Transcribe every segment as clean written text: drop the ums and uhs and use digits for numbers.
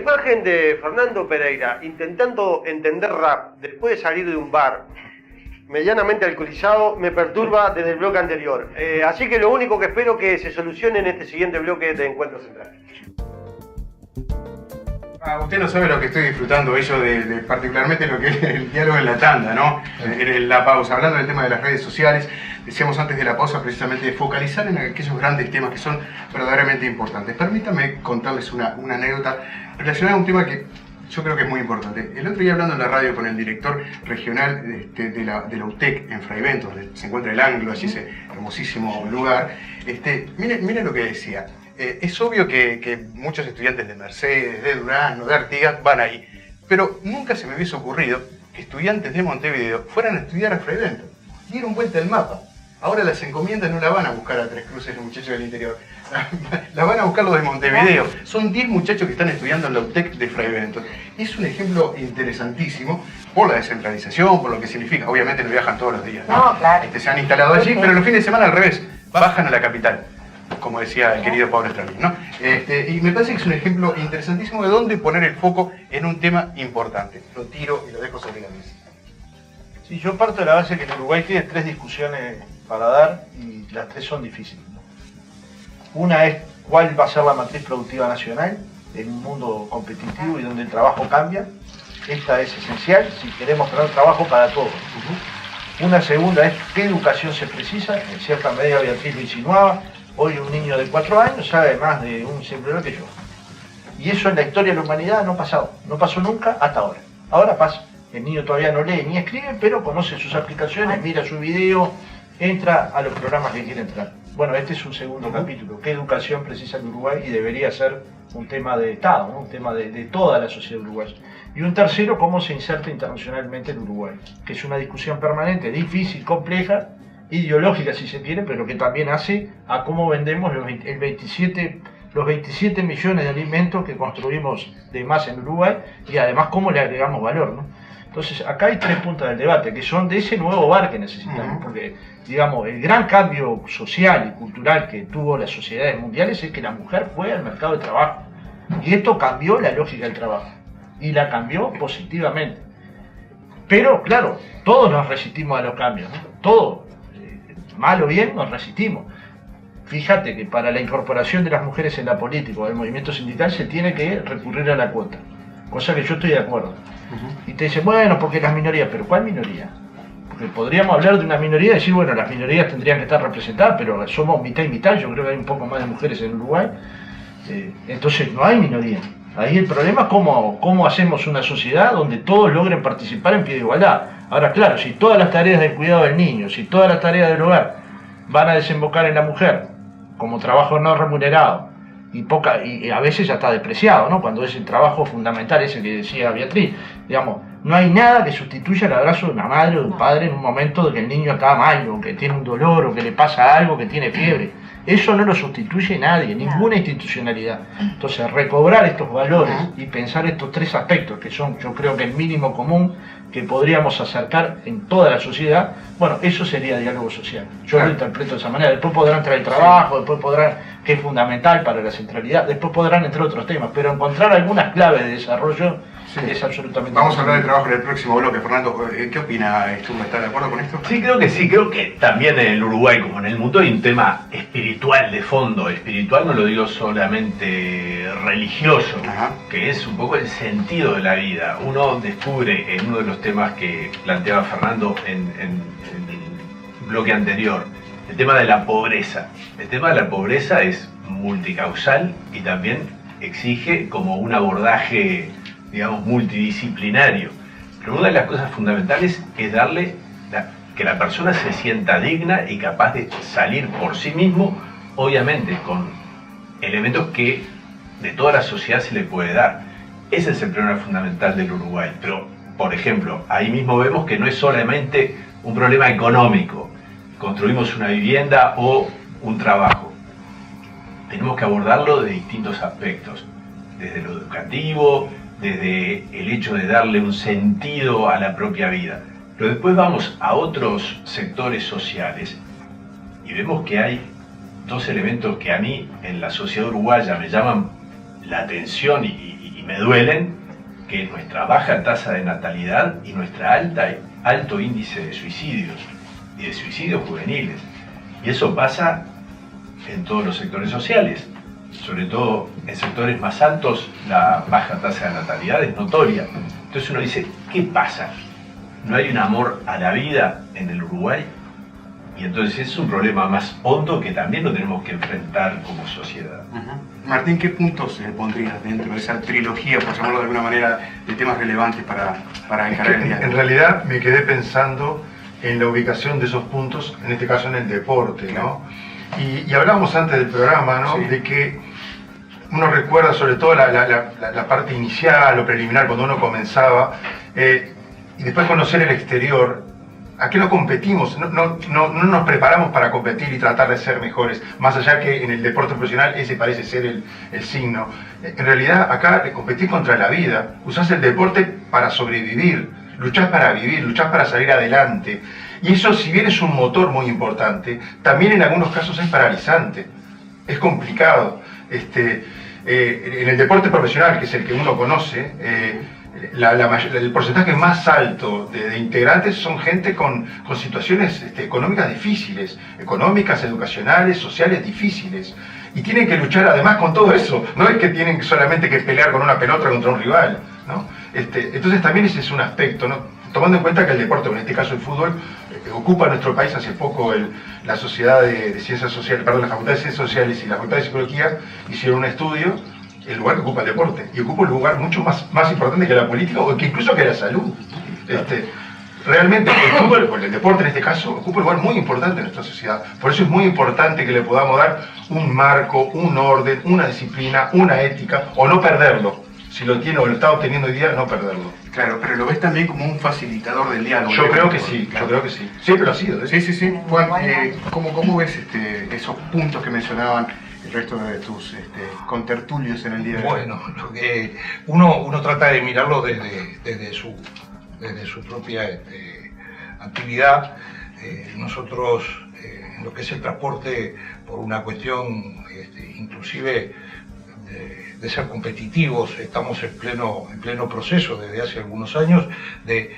imagen de Fernando Pereira intentando entender rap después de salir de un bar medianamente alcoholizado me perturba desde el bloque anterior. Así que lo único que espero que se solucione en este siguiente bloque de Encuentro Central. Usted no sabe lo que estoy disfrutando, ello de particularmente lo que es el diálogo en la tanda, ¿no? En la pausa, hablando del tema de las redes sociales, decíamos antes de la pausa precisamente de focalizar en aquellos grandes temas que son verdaderamente importantes. Permítanme contarles una anécdota relacionada a un tema que yo creo que es muy importante. El otro día hablando en la radio con el director regional de la UTEC en Fraiventos, donde se encuentra el Anglo, allí ese hermosísimo lugar, mire lo que decía. Es obvio que muchos estudiantes de Mercedes, de Durazno, de Artigas van ahí, pero nunca se me hubiese ocurrido que estudiantes de Montevideo fueran a estudiar a Fraiventos. Dieron vuelta el mapa. Ahora las encomiendas no la van a buscar a Tres Cruces los muchachos del interior, la van a buscar los de Montevideo. Son 10 muchachos que están estudiando en la UTEC de Fraiventos. Es un ejemplo interesantísimo por la descentralización, por lo que significa. Obviamente no viajan todos los días, ¿no? No, claro. Se han instalado allí, pero los fines de semana al revés, bajan a la capital, como decía el querido Pablo Estrabín, ¿no? Y me parece que es un ejemplo interesantísimo de dónde poner el foco en un tema importante. Lo tiro y lo dejo sobre la mesa. Sí, yo parto de la base que en Uruguay tiene 3 discusiones para dar y las 3 son difíciles. Una es cuál va a ser la matriz productiva nacional en un mundo competitivo y donde el trabajo cambia. Esta es esencial si queremos tener trabajo para todos. Una segunda es qué educación se precisa. En cierta medida Beatriz lo insinuaba. Hoy un niño de 4 años sabe más de un sembrero que yo. Y eso en la historia de la humanidad no ha pasado. No pasó nunca hasta ahora. Ahora pasa. El niño todavía no lee ni escribe, pero conoce sus aplicaciones, mira su video, entra a los programas que quiere entrar. Bueno, este es un segundo capítulo. ¿Qué educación precisa el Uruguay? Y debería ser un tema de Estado, ¿no? Un tema de toda la sociedad uruguaya. Y un tercero, cómo se inserta internacionalmente el Uruguay, que es una discusión permanente, difícil, compleja, ideológica si se quiere, pero que también hace a cómo vendemos los 27 millones de alimentos que construimos de más en Uruguay y además cómo le agregamos valor, ¿no? Entonces acá hay 3 puntos del debate que son de ese nuevo bar que necesitamos, porque digamos el gran cambio social y cultural que tuvo las sociedades mundiales es que la mujer fue al mercado de trabajo y esto cambió la lógica del trabajo y la cambió positivamente. Pero claro, todos nos resistimos a los cambios, ¿no? Todos, mal o bien, nos resistimos. Fíjate que para la incorporación de las mujeres en la política o del movimiento sindical se tiene que recurrir a la cuota, cosa que yo estoy de acuerdo. Y te dicen, bueno, porque las minorías, pero ¿cuál minoría? Porque podríamos hablar de una minoría y decir, bueno, las minorías tendrían que estar representadas, pero somos mitad y mitad, yo creo que hay un poco más de mujeres en Uruguay, entonces no hay minoría. Ahí el problema es cómo hacemos una sociedad donde todos logren participar en pie de igualdad. Ahora, claro, si todas las tareas del cuidado del niño, si todas las tareas del hogar van a desembocar en la mujer como trabajo no remunerado, y a veces ya está despreciado, ¿no? Cuando es el trabajo fundamental ese que decía Beatriz, digamos, no hay nada que sustituya el abrazo de una madre o de un padre en un momento de que el niño está mal, o que tiene un dolor, o que le pasa algo, que tiene fiebre. Eso no lo sustituye nadie, ninguna institucionalidad. Entonces, recobrar estos valores y pensar estos 3 aspectos, que son, yo creo que el mínimo común que podríamos acercar en toda la sociedad, bueno, eso sería diálogo social. Yo lo interpreto de esa manera. Después podrán entrar el trabajo, después podrán, que es fundamental para la centralidad, después podrán entrar otros temas, pero encontrar algunas claves de desarrollo es absolutamente... Vamos a hablar del trabajo en el próximo bloque. Fernando, ¿qué opina Sturm? ¿Está de acuerdo con esto? Sí, creo que también en el Uruguay, como en el mundo, hay un tema espiritual de fondo. Espiritual no lo digo solamente religioso, que es un poco el sentido de la vida. Uno descubre en uno de los temas que planteaba Fernando en el bloque anterior, el tema de la pobreza. El tema de la pobreza es multicausal y también exige como un abordaje, digamos, multidisciplinario. Pero una de las cosas fundamentales es darle que la persona se sienta digna y capaz de salir por sí mismo, obviamente con elementos que de toda la sociedad se le puede dar. Ese es el problema fundamental del Uruguay. Pero, por ejemplo, ahí mismo vemos que no es solamente un problema económico. Construimos una vivienda o un trabajo. Tenemos que abordarlo de distintos aspectos, desde lo educativo, desde el hecho de darle un sentido a la propia vida. Pero después vamos a otros sectores sociales y vemos que hay 2 elementos que a mí en la sociedad uruguaya me llaman la atención y me duelen, que nuestra baja tasa de natalidad y nuestra alto índice de suicidios, y de suicidios juveniles. Y eso pasa en todos los sectores sociales, sobre todo en sectores más altos la baja tasa de natalidad es notoria. Entonces uno dice, ¿qué pasa? ¿No hay un amor a la vida en el Uruguay? Y entonces es un problema más hondo que también lo tenemos que enfrentar como sociedad. Martín, ¿qué puntos pondrías dentro de esa trilogía, por llamarlo de alguna manera, de temas relevantes para encarar el día? En realidad me quedé pensando en la ubicación de esos puntos, en este caso en el deporte, ¿no? Y hablábamos antes del programa, ¿no? Sí. De que uno recuerda sobre todo la parte inicial o preliminar, cuando uno comenzaba, y después conocer el exterior. ¿A qué no competimos? No nos preparamos para competir y tratar de ser mejores, más allá que en el deporte profesional ese parece ser el signo. En realidad acá competir contra la vida, usás el deporte para sobrevivir, luchás para vivir, luchás para salir adelante. Y eso, si bien es un motor muy importante, también en algunos casos es paralizante, es complicado. En el deporte profesional, que es el que uno conoce, el porcentaje más alto de integrantes son gente con situaciones económicas difíciles, económicas, educacionales, sociales difíciles. Y tienen que luchar además con todo eso, no es que tienen solamente que pelear con una pelota contra un rival, ¿no? Entonces también ese es un aspecto, ¿no? Tomando en cuenta que el deporte, en este caso el fútbol, ocupa en nuestro país hace poco la Sociedad de Ciencias Sociales, perdón, la Facultad de Ciencias Sociales y la Facultad de Psicología hicieron un estudio, el lugar que ocupa el deporte, y ocupa un lugar mucho más importante que la política o que incluso que la salud. Realmente el fútbol, o el deporte en este caso, ocupa un lugar muy importante en nuestra sociedad. Por eso es muy importante que le podamos dar un marco, un orden, una disciplina, una ética, o no perderlo. Si lo tiene o lo está obteniendo hoy día, no perderlo. Claro, pero lo ves también como un facilitador del diálogo. Yo creo que sí, claro. Yo creo que sí. Siempre lo ha sido. Sí. Juan, ¿cómo ves esos puntos que mencionaban el resto de tus contertulios en el día de hoy? Bueno, uno trata de mirarlo desde su propia actividad. Nosotros, en lo que es el transporte, por una cuestión inclusive de ser competitivos, estamos en pleno proceso desde hace algunos años de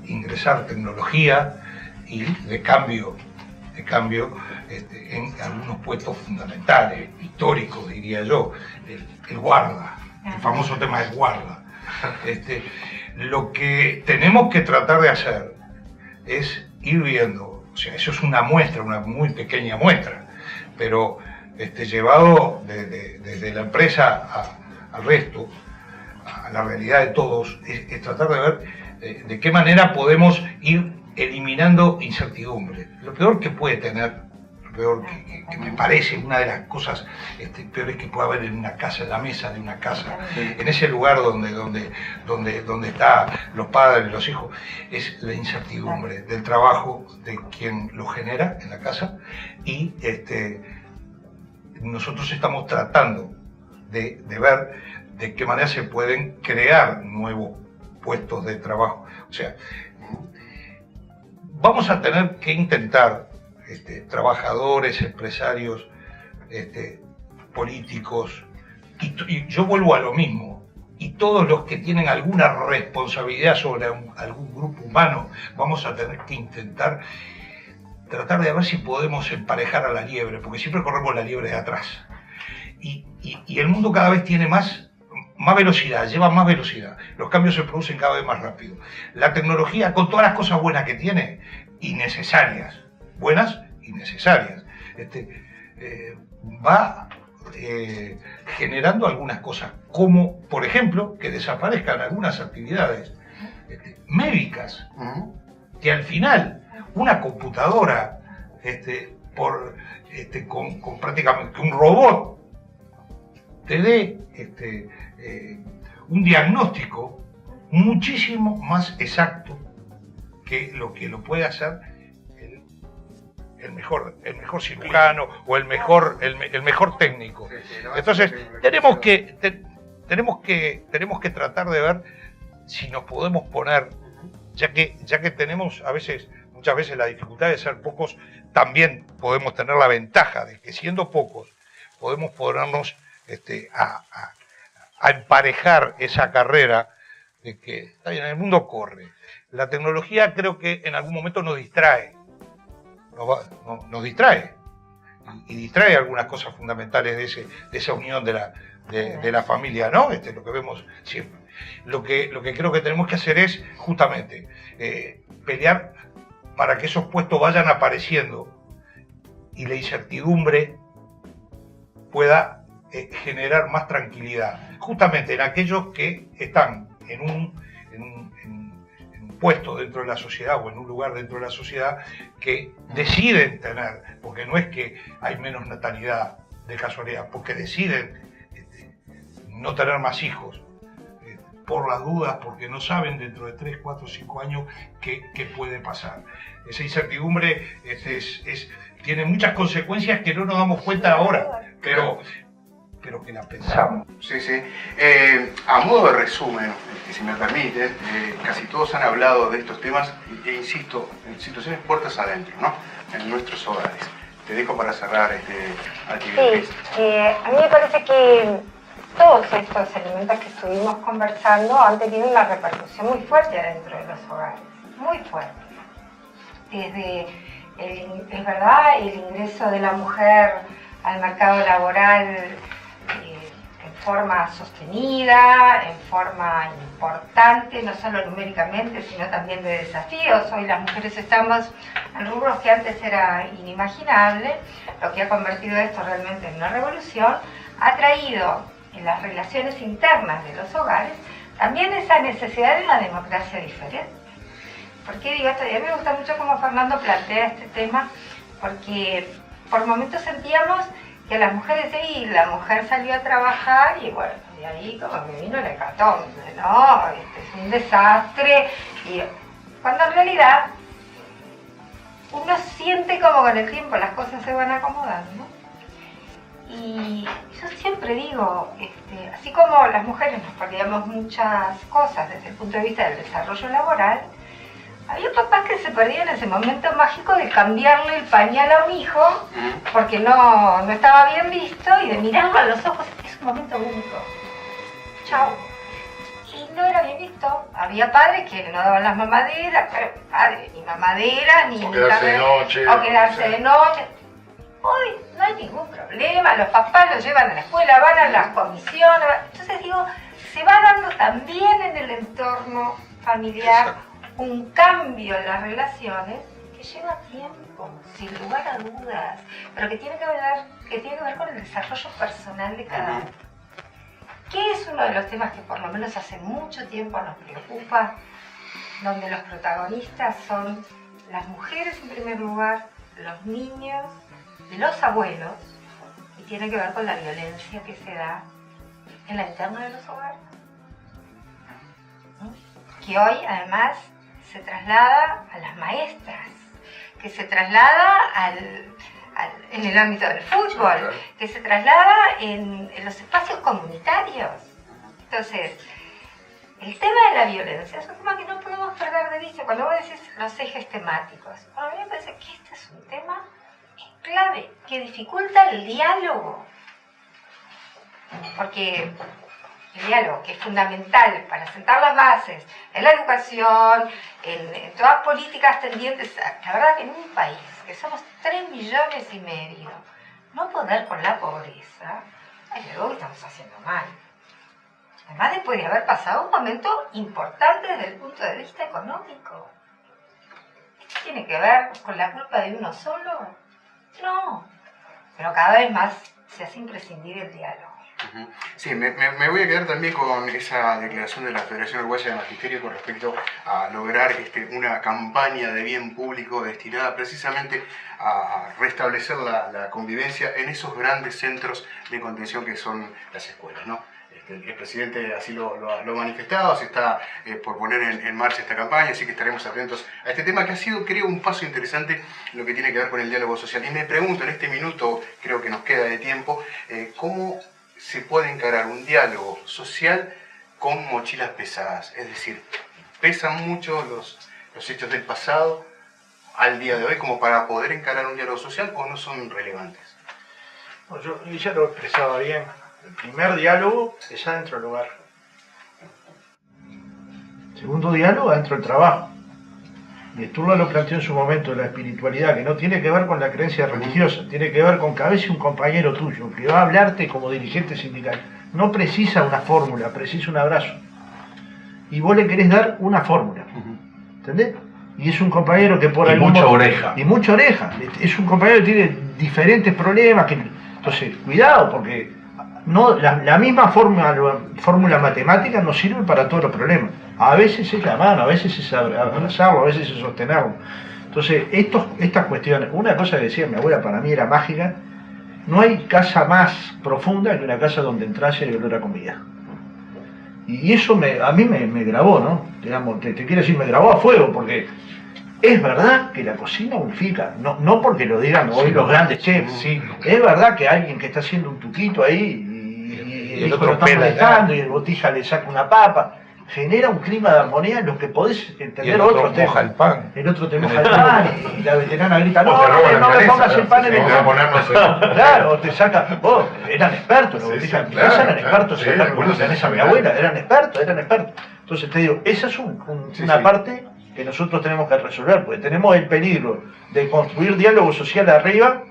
ingresar tecnología y de cambio en algunos puestos fundamentales, históricos diría yo, el guarda, el famoso tema del guarda. Lo que tenemos que tratar de hacer es ir viendo, o sea, eso es una muestra, una muy pequeña muestra, pero llevado desde la empresa al resto, a la realidad de todos, es tratar de ver de qué manera podemos ir eliminando incertidumbre. Lo peor que puede tener, lo peor que me parece una de las cosas peores que puede haber en una casa, en la mesa de una casa, en ese lugar donde están los padres, los hijos, es la incertidumbre del trabajo de quien lo genera en la casa. Y nosotros estamos tratando de ver de qué manera se pueden crear nuevos puestos de trabajo. O sea, vamos a tener que intentar, trabajadores, empresarios, políticos, y yo vuelvo a lo mismo, y todos los que tienen alguna responsabilidad sobre algún grupo humano, vamos a tener que intentar tratar de ver si podemos emparejar a la liebre, porque siempre corremos la liebre de atrás. Y el mundo cada vez tiene más velocidad, lleva más velocidad. Los cambios se producen cada vez más rápido. La tecnología, con todas las cosas buenas que tiene, y necesarias, buenas y necesarias, va generando algunas cosas, como, por ejemplo, que desaparezcan algunas actividades médicas, que al final una computadora con prácticamente un robot te dé un diagnóstico muchísimo más exacto que lo puede hacer el mejor cirujano o el mejor técnico. Entonces tenemos que tratar de ver si nos podemos poner, ya que tenemos muchas veces la dificultad de ser pocos, también podemos tener la ventaja de que siendo pocos podemos ponernos a emparejar esa carrera de que está bien, el mundo corre. La tecnología creo que en algún momento nos distrae, nos distrae y distrae algunas cosas fundamentales de esa unión de la familia, ¿no? Lo que vemos siempre. Lo que creo que tenemos que hacer es justamente pelear para que esos puestos vayan apareciendo y la incertidumbre pueda generar más tranquilidad, justamente en aquellos que están en un puesto dentro de la sociedad o en un lugar dentro de la sociedad que deciden tener, porque no es que hay menos natalidad de casualidad, porque deciden no tener más hijos, por las dudas, porque no saben dentro de 3, 4, 5 años qué puede pasar. Esa incertidumbre tiene muchas consecuencias que no nos damos cuenta ahora, pero que la pensamos. Sí, sí. A modo de resumen, si me permite, casi todos han hablado de estos temas, e insisto, en situaciones puertas adentro, ¿no? En nuestros hogares. Te dejo para cerrar actividad. Sí, a mí me parece que todos estos elementos que estuvimos conversando han tenido una repercusión muy fuerte dentro de los hogares, muy fuerte. Desde es verdad, el ingreso de la mujer al mercado laboral en forma sostenida, en forma importante, no solo numéricamente, sino también de desafíos. Hoy las mujeres estamos en rubros que antes era inimaginable, lo que ha convertido esto realmente en una revolución, ha traído en las relaciones internas de los hogares también esa necesidad de una democracia diferente. ¿Por qué digo esto? Y a mí me gusta mucho cómo Fernando plantea este tema, porque por momentos sentíamos que las mujeres, y la mujer salió a trabajar y bueno, de ahí como que vino el hecatombe, ¿no? Es un desastre, y cuando en realidad uno siente como con el tiempo las cosas se van acomodando. Y yo siempre digo, así como las mujeres nos perdíamos muchas cosas desde el punto de vista del desarrollo laboral, había papás que se perdían ese momento mágico de cambiarle el pañal a un hijo porque no estaba bien visto, y de mirarlo a los ojos. Es un momento único. Chao. Y no era bien visto. Había padres que no daban las mamaderas, pero padres ni mamaderas, ni quedarse de noche. O quedarse de noche. Hoy no hay ningún problema, los papás los llevan a la escuela, van a las comisiones. Entonces digo, se va dando también en el entorno familiar un cambio en las relaciones que lleva tiempo, sin lugar a dudas, pero que tiene que ver con el desarrollo personal de cada uno. ¿Qué es uno de los temas que por lo menos hace mucho tiempo nos preocupa? Donde los protagonistas son las mujeres en primer lugar, los niños, los abuelos, y tiene que ver con la violencia que se da en la interna de los hogares. Que hoy además se traslada a las maestras, que se traslada en el ámbito del fútbol, que se traslada en los espacios comunitarios. Entonces, el tema de la violencia es un tema que no podemos perder de vista. Cuando vos decís los ejes temáticos, a mí me parece que este es un tema clave, que dificulta el diálogo. Porque el diálogo, que es fundamental para sentar las bases en la educación, en todas políticas tendientes a... La verdad que en un país que somos 3,5 millones, no poder con la pobreza, hay algo que estamos haciendo mal. Además, después de haber pasado un momento importante desde el punto de vista económico. ¿Esto tiene que ver con la culpa de uno solo? No, pero cada vez más se hace imprescindible el diálogo. Sí, me voy a quedar también con esa declaración de la Federación Uruguaya de Magisterio con respecto a lograr una campaña de bien público destinada precisamente a restablecer la convivencia en esos grandes centros de contención que son las escuelas, ¿no? El presidente así lo ha manifestado, se está por poner en marcha esta campaña, así que estaremos atentos a este tema que ha sido, creo, un paso interesante en lo que tiene que ver con el diálogo social. Y me pregunto, en este minuto, creo que nos queda de tiempo, ¿cómo se puede encarar un diálogo social con mochilas pesadas? Es decir, ¿pesan mucho los hechos del pasado al día de hoy como para poder encarar un diálogo social o no son relevantes? Bueno, yo ya lo expresaba bien. El primer diálogo es adentro del hogar. El segundo diálogo adentro del trabajo. Y Sturla lo planteó en su momento, la espiritualidad, que no tiene que ver con la creencia religiosa, tiene que ver con que a veces un compañero tuyo que va a hablarte como dirigente sindical no precisa una fórmula, precisa un abrazo. Y vos le querés dar una fórmula. ¿Entendés? Y es un compañero que por y algún mucha motivo- oreja. Y mucha oreja. Es un compañero que tiene diferentes problemas. Entonces, cuidado, porque no, la misma fórmula matemática no sirve para todos los problemas. A veces es la mano, a veces es abrazarlo, a veces es sostenerlo. Entonces, estas cuestiones, una cosa que decía mi abuela para mí era mágica, no hay casa más profunda que una casa donde entras y hay olor a comida. Y eso a mí me grabó, ¿no? Digamos, te quiero decir, me grabó a fuego, porque es verdad que la cocina unifica, no porque lo digan hoy los grandes chefs, sí. Es verdad que alguien que está haciendo un tuquito ahí y el otro está molestando y el botija le saca una papa, genera un clima de armonía en los que podés entender Y el otro otros temas. moja el pan. El otro te moja el pan y la veterana grita, no, O te roba la no me cabeza, pongas el pan en el te va a poner, no sé. Claro, o te saca, vos, eran expertos, los botijas en mi casa eran expertos, Sí, sacaron algunos la mesa a mi eran abuela, eran expertos. Entonces te digo, esa es una parte que nosotros tenemos que resolver, porque tenemos el peligro de construir diálogo social arriba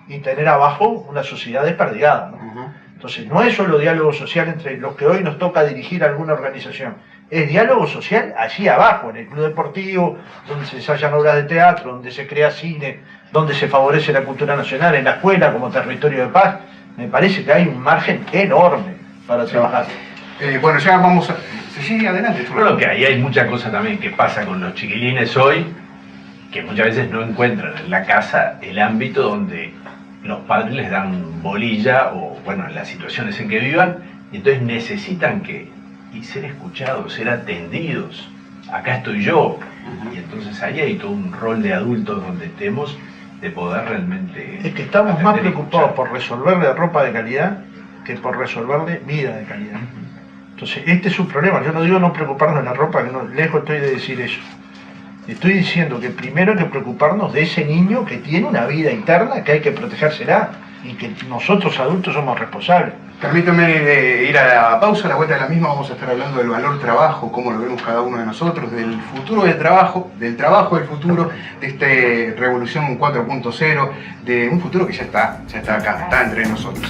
y tener abajo una sociedad desperdigada, ¿no? Entonces no es solo diálogo social entre los que hoy nos toca dirigir alguna organización, es diálogo social allí abajo, en el club deportivo, donde se ensayan obras de teatro, donde se crea cine, donde se favorece la cultura nacional, en la escuela como territorio de paz. Me parece que hay un margen enorme para trabajar. Bueno, ya vamos a... Sí, adelante. Creo que ahí hay mucha cosa también que pasa con los chiquilines hoy, que muchas veces no encuentran en la casa el ámbito donde los padres les dan bolilla o, bueno, en las situaciones en que vivan, y entonces necesitan y ser escuchados, ser atendidos. Acá estoy yo. Y entonces ahí hay todo un rol de adultos donde estemos de poder realmente... Es que estamos más atender y preocupados escuchar. por resolverle ropa de calidad que por resolverle vida de calidad. Entonces, este es un problema. Yo no digo no preocuparnos de la ropa, que lejos estoy de decir eso. Estoy diciendo que primero hay que preocuparnos de ese niño que tiene una vida interna que hay que protegérsela y que nosotros adultos somos responsables. Permítame ir a la pausa, a la vuelta de la misma vamos a estar hablando del valor trabajo, cómo lo vemos cada uno de nosotros, del futuro del trabajo del futuro, de esta revolución 4.0, de un futuro que ya está acá, está entre nosotros.